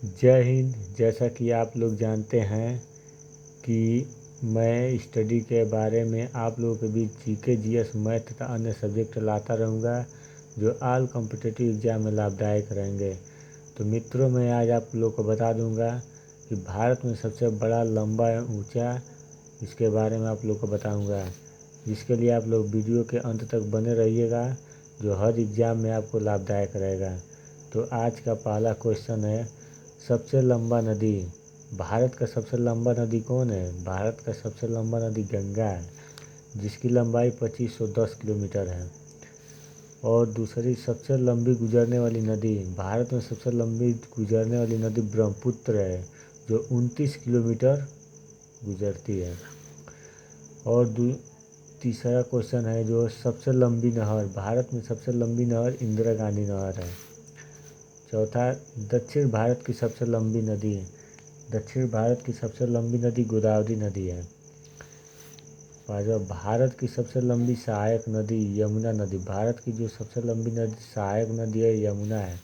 जय हिंद। जैसा कि आप लोग जानते हैं कि मैं स्टडी के बारे में आप लोगों के बीच जीके, जीएस, मैथ तथा अन्य सब्जेक्ट लाता रहूँगा जो ऑल कॉम्पिटिटिव एग्जाम में लाभदायक रहेंगे। तो मित्रों, मैं आज आप लोगों को बता दूंगा कि भारत में सबसे बड़ा, लंबा एवं ऊंचा, इसके बारे में आप लोग को बताऊंगा, जिसके लिए आप लोग वीडियो के अंत तक बने रहिएगा, जो हर एग्ज़ाम में आपको लाभदायक रहेगा। तो आज का पहला क्वेश्चन है, सबसे लंबा नदी। भारत का सबसे लंबा नदी कौन है? भारत का सबसे लंबा नदी गंगा है, जिसकी लंबाई 2510 किलोमीटर है। और दूसरी सबसे लंबी गुजरने वाली नदी, भारत में सबसे लंबी गुजरने वाली नदी ब्रह्मपुत्र है, जो 29 किलोमीटर गुजरती है। और तीसरा क्वेश्चन है, जो सबसे लंबी नहर, भारत में सबसे लंबी नहर इंदिरा गांधी नहर है। चौथा, दक्षिण भारत की सबसे लंबी नदी है, दक्षिण भारत की सबसे लंबी नदी गोदावरी नदी है। पांचवा, भारत की सबसे लंबी सहायक नदी यमुना नदी, भारत की जो सबसे लंबी नदी सहायक नदी है यमुना है।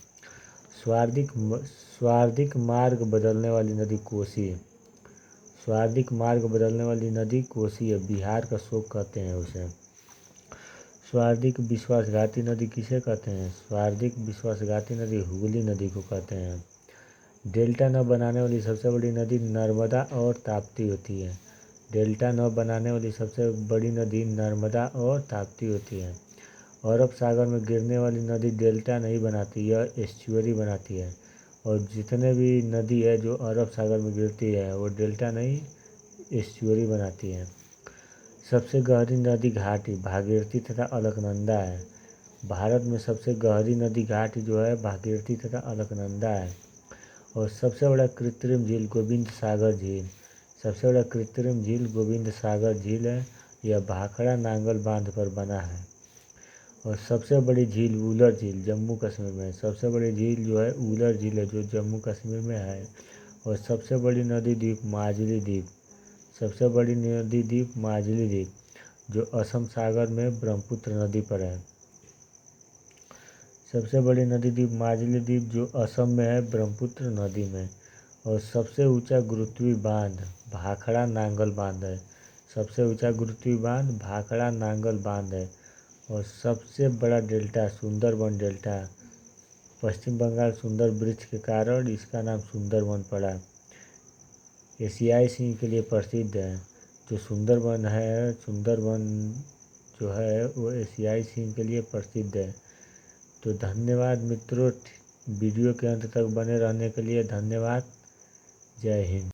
स्वार्दिक मार्ग बदलने वाली नदी कोसी है, स्वार्दिक मार्ग बदलने वाली नदी कोसी है, बिहार का शोक कहते हैं उसे। स्वार्दिक विश्वासघाती नदी किसे कहते हैं? स्वार्दिक विश्वासघाती नदी हुगली नदी को कहते हैं। डेल्टा न बनाने वाली सबसे बड़ी नदी नर्मदा और ताप्ती होती है, डेल्टा न बनाने वाली सबसे बड़ी नदी नर्मदा और ताप्ती होती है। अरब सागर में गिरने वाली नदी डेल्टा नहीं बनाती, यह एस्चुअरी बनाती है। और जितने भी नदी है जो अरब सागर में गिरती है वो डेल्टा नहीं, एस्चुअरी बनाती है। सबसे गहरी नदी घाटी भागीरथी तथा अलकनंदा है, भारत में सबसे गहरी नदी घाटी जो है भागीरथी तथा अलकनंदा है। और सबसे बड़ा कृत्रिम झील गोविंद सागर झील, सबसे बड़ा कृत्रिम झील गोविंद सागर झील है, यह भाखड़ा नांगल बांध पर बना है। और सबसे बड़ी झील उलर झील जम्मू कश्मीर में, सबसे बड़ी झील जो है उलर झील है, जो जम्मू कश्मीर में है। और सबसे बड़ी नदी द्वीप माजुली द्वीप, सबसे बड़ी नदी द्वीप माजुली द्वीप, जो असम सागर में ब्रह्मपुत्र नदी पर है। सबसे बड़ी नदी द्वीप माजुली द्वीप, जो असम में है ब्रह्मपुत्र नदी में। और सबसे ऊंचा गुरुत्वीय बांध भाखड़ा नांगल बांध है, सबसे ऊंचा गुरुत्वीय बांध भाखड़ा नांगल बांध है। और सबसे बड़ा डेल्टा सुंदरबन डेल्टा, पश्चिम बंगाल सुंदर वृक्ष के कारण इसका नाम सुंदरबन पड़ा। एशियाई सिंह के लिए प्रसिद्ध है, जो सुंदरबन है, सुंदरबन जो है वो एशियाई सिंह के लिए प्रसिद्ध है। तो धन्यवाद मित्रों, वीडियो के अंत तक बने रहने के लिए धन्यवाद। जय हिंद।